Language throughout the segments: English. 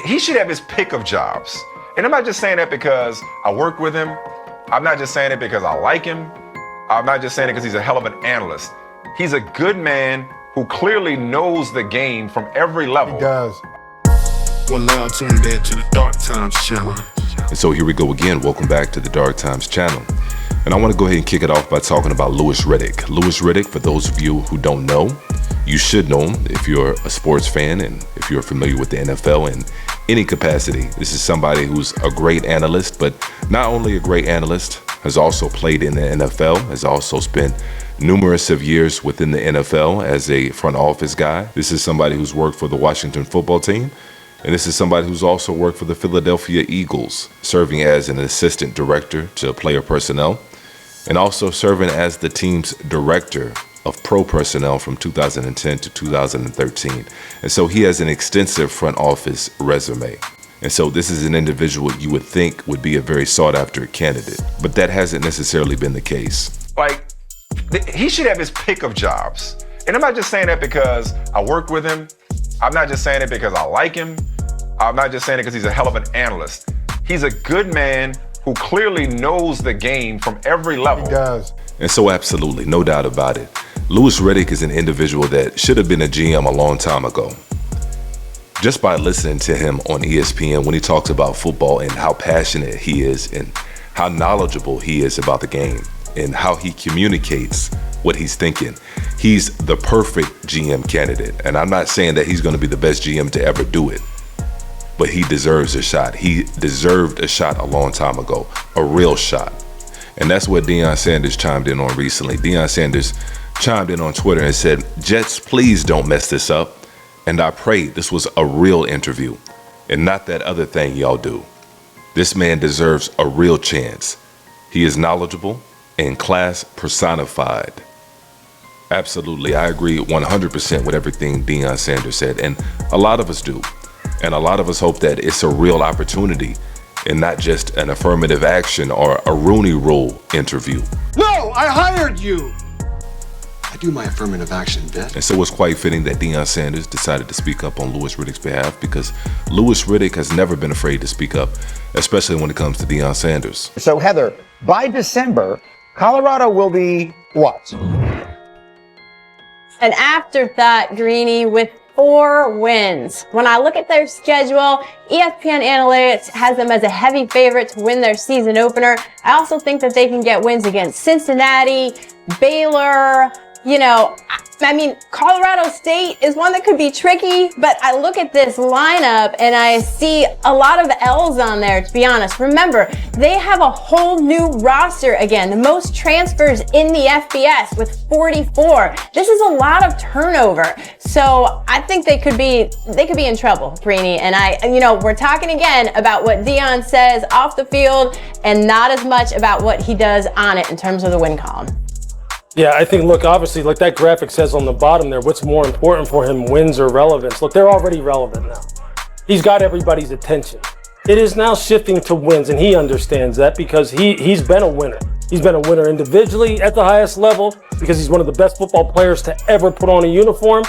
He should have his pick of jobs. And I'm not just saying that because I work with him. I'm not just saying it because I like him. I'm not just saying it because he's a hell of an analyst. He's a good man who clearly knows the game from every level. He does. Well, now I'm tuned in to the Dark Times channel. And so here we go again. Welcome back to the Dark Times channel. And I want to go ahead and kick it off by talking about Louis Reddick. Louis Reddick, for those of you who don't know, you should know him if you're a sports fan and if you're familiar with the NFL in any capacity. This is somebody who's a great analyst, but not only a great analyst, has also played in the NFL, has also spent numerous of years within the NFL as a front office guy. This is somebody who's worked for the Washington football team. And this is somebody who's also worked for the Philadelphia Eagles, serving as an assistant director to player personnel, and also serving as the team's director of pro personnel from 2010 to 2013. And so he has an extensive front office resume. And so this is an individual you would think would be a very sought after candidate, but that hasn't necessarily been the case. He should have his pick of jobs. And I'm not just saying that because I work with him. I'm not just saying it because I like him. I'm not just saying it because he's a hell of an analyst. He's a good man who clearly knows the game from every level. He does. And so absolutely, no doubt about it. Louis Reddick is an individual that should have been a GM a long time ago. Just by listening to him on ESPN when he talks about football and how passionate he is and how knowledgeable he is about the game and how he communicates what he's thinking. He's the perfect GM candidate. And I'm not saying that he's going to be the best GM to ever do it, but he deserves a shot. He deserved a shot a long time ago, a real shot. And that's what Deion Sanders chimed in on recently. Deion Sanders chimed in on Twitter and said, "Jets, please don't mess this up. And I pray this was a real interview and not that other thing y'all do. This man deserves a real chance. He is knowledgeable and class personified." Absolutely, I agree 100% with everything Deion Sanders said, and a lot of us do. And a lot of us hope that it's a real opportunity and not just an affirmative action or a Rooney Rule interview. No, I hired you. I do my affirmative action bit. And so it's quite fitting that Deion Sanders decided to speak up on Louis Riddick's behalf, because Louis Reddick has never been afraid to speak up, especially when it comes to Deion Sanders. So Heather, by December, Colorado will be what? An afterthought, Greeny, with 4 wins. When I look at their schedule, ESPN Analytics has them as a heavy favorite to win their season opener. I also think that they can get wins against Cincinnati, Baylor. I mean, Colorado State is one that could be tricky, but I look at this lineup and I see a lot of L's on there, to be honest. Remember, they have a whole new roster again, the most transfers in the FBS with 44. This is a lot of turnover. So I think they could be in trouble, Greeny. And we're talking again about what Deion says off the field and not as much about what he does on it in terms of the win column. Yeah, I think, look, obviously, like that graphic says on the bottom there, what's more important for him, wins or relevance? Look, they're already relevant now. He's got everybody's attention. It is now shifting to wins, and he understands that because he's been a winner. He's been a winner individually at the highest level because he's one of the best football players to ever put on a uniform.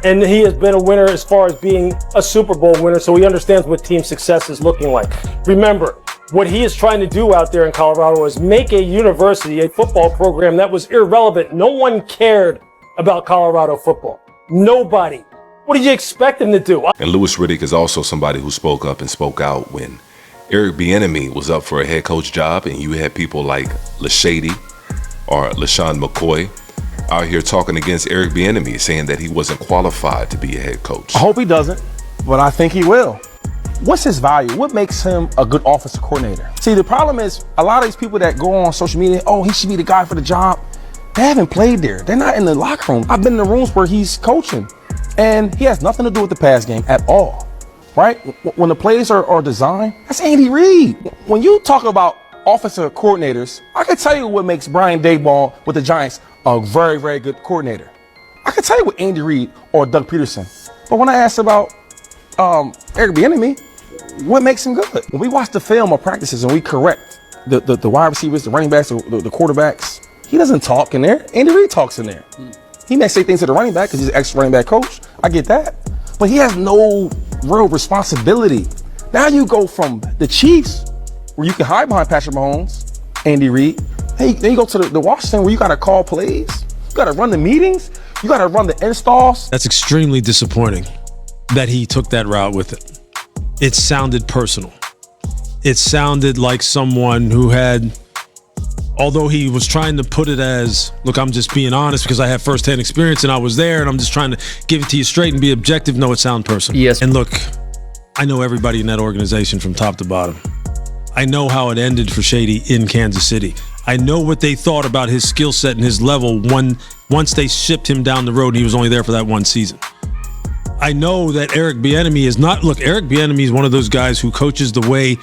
And he has been a winner as far as being a Super Bowl winner, so he understands what team success is looking like. Remember, what he is trying to do out there in Colorado is make a university, a football program that was irrelevant. No one cared about Colorado football. Nobody. What did you expect him to do? And Louis Reddick is also somebody who spoke up and spoke out when Eric Bieniemy was up for a head coach job, and you had people like LaShady or LaShawn McCoy out here talking against Eric Bieniemy, saying that he wasn't qualified to be a head coach. I hope he doesn't, but I think he will. What's his value? What makes him a good offensive coordinator? See, the problem is a lot of these people that go on social media, oh, he should be the guy for the job. They haven't played there. They're not in the locker room. I've been in the rooms where he's coaching, and he has nothing to do with the pass game at all, right? When the plays are designed, that's Andy Reid. When you talk about offensive coordinators, I can tell you what makes Brian Daboll with the Giants a very, very good coordinator. I can tell you what Andy Reid or Doug Peterson. But when I asked about Eric Bieniemy, what makes him good? When we watch the film or practices and we correct the wide receivers, the running backs, the quarterbacks, he doesn't talk in there. Andy Reid talks in there. He may say things to the running back because he's an ex-running back coach. I get that. But he has no real responsibility. Now you go from the Chiefs, where you can hide behind Patrick Mahomes, Andy Reid. Hey, then you go to the Washington, where you got to call plays, you got to run the meetings, you got to run the installs. That's extremely disappointing that he took that route with it. It sounded personal. It sounded like someone who had, although he was trying to put it as, look, I'm just being honest because I have firsthand experience and I was there and I'm just trying to give it to you straight and be objective. No, it sounded personal. Yes. And look, I know everybody in that organization from top to bottom. I know how it ended for Shady in Kansas City. I know what they thought about his skill set and his level once they shipped him down the road and he was only there for that one season. I know that Eric Bieniemy is not, look, Eric Bieniemy is one of those guys who coaches the way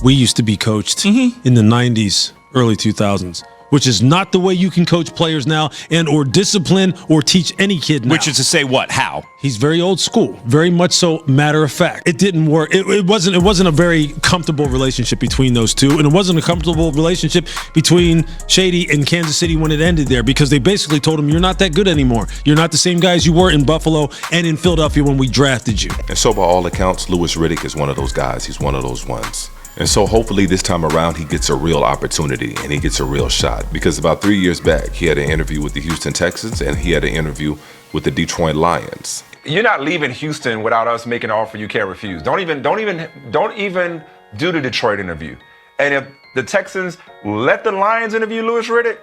we used to be coached in the 90s, early 2000s, which is not the way you can coach players now and or discipline or teach any kid now. Which is to say what? How? He's very old school, very much so matter of fact. It didn't work. It wasn't a very comfortable relationship between those two, and it wasn't a comfortable relationship between Shady and Kansas City when it ended there, because they basically told him, you're not that good anymore. You're not the same guy as you were in Buffalo and in Philadelphia when we drafted you. And so by all accounts, Louis Reddick is one of those guys. He's one of those ones. And so hopefully this time around he gets a real opportunity and he gets a real shot, because about 3 years back he had an interview with the Houston Texans and he had an interview with the Detroit Lions. You're not leaving Houston without us making an offer you can't refuse. Don't even do the Detroit interview. And if the Texans let the Lions interview Louis Reddick,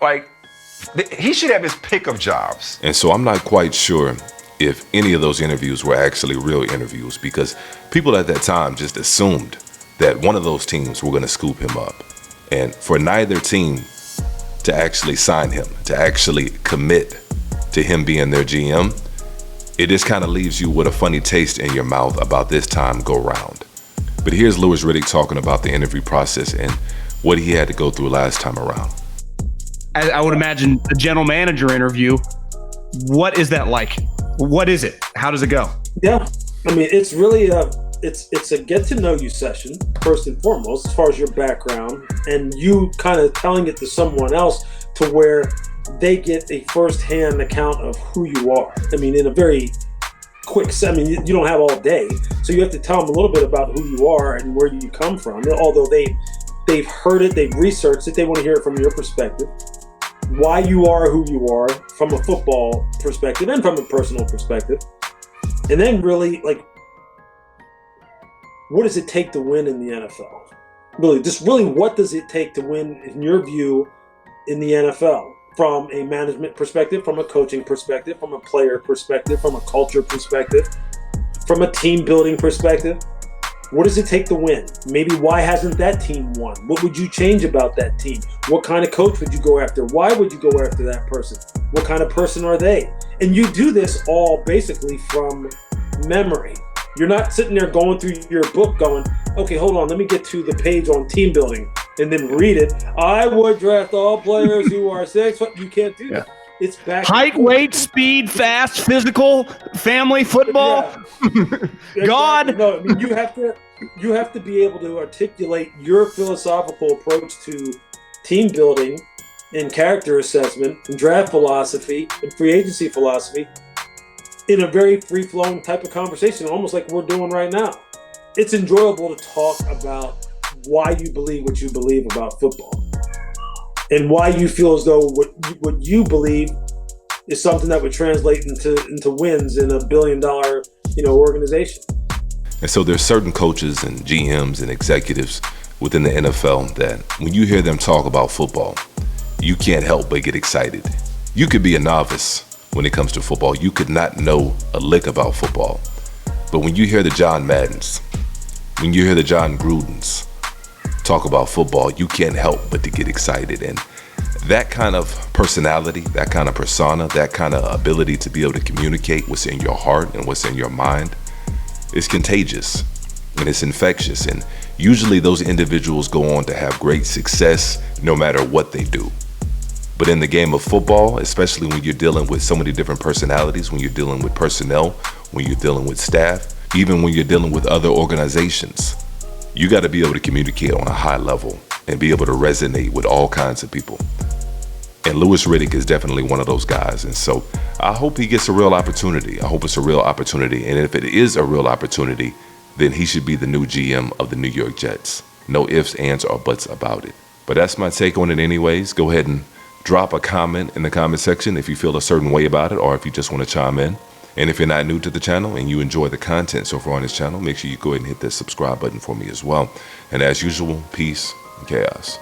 like, he should have his pick of jobs. And so I'm not quite sure if any of those interviews were actually real interviews, because people at that time just assumed that one of those teams were going to scoop him up. And for neither team to actually sign him, to actually commit to him being their GM, it just kind of leaves you with a funny taste in your mouth about this time go round. But here's Louis Reddick talking about the interview process and what he had to go through last time around. I would imagine a general manager interview. What is that like? What is it? How does it go? Yeah, I mean, it's really it's a get to know you session first and foremost, as far as your background, and you kind of telling it to someone else to where they get a first-hand account of who you are. I mean, in a very quick, you don't have all day, so you have to tell them a little bit about who you are and where you come from. Although they've heard it, they've researched it, they want to hear it from your perspective. Why you are who you are from a football perspective and from a personal perspective. And then really, like, what does it take to win in the NFL? Really, what does it take to win, in your view, in the NFL? From a management perspective, from a coaching perspective, from a player perspective, from a culture perspective, from a team building perspective. What does it take to win? Maybe why hasn't that team won? What would you change about that team? What kind of coach would you go after? Why would you go after that person? What kind of person are they? And you do this all basically from memory. You're not sitting there going through your book going, okay, hold on, let me get to the page on team building and then read it. I would draft all players who are 6 foot. You can't do that. It's back. Height, weight, speed, fast, physical, family, football. Yeah. God. No, I mean, you have to be able to articulate your philosophical approach to team building and character assessment and draft philosophy and free agency philosophy in a very free-flowing type of conversation, almost like we're doing right now. It's enjoyable to talk about why you believe what you believe about football and why you feel as though what you believe is something that would translate into wins in $1 billion, organization. And so there's certain coaches and GMs and executives within the NFL that when you hear them talk about football, you can't help but get excited. You could be a novice when it comes to football. You could not know a lick about football. But when you hear the John Maddens, when you hear the John Grudens talk about football, you can't help but to get excited. And that kind of personality, that kind of persona, that kind of ability to be able to communicate what's in your heart and what's in your mind is contagious and it's infectious. And usually those individuals go on to have great success no matter what they do. But in the game of football, especially when you're dealing with so many different personalities, when you're dealing with personnel, when you're dealing with staff, even when you're dealing with other organizations, you got to be able to communicate on a high level and be able to resonate with all kinds of people. And Louis Reddick is definitely one of those guys. And so I hope he gets a real opportunity. I hope it's a real opportunity. And if it is a real opportunity, then he should be the new GM of the New York Jets. No ifs, ands, or buts about it. But that's my take on it anyways. Go ahead and drop a comment in the comment section if you feel a certain way about it, or if you just want to chime in. And if you're not new to the channel and you enjoy the content so far on this channel, make sure you go ahead and hit that subscribe button for me as well. And as usual, peace and chaos.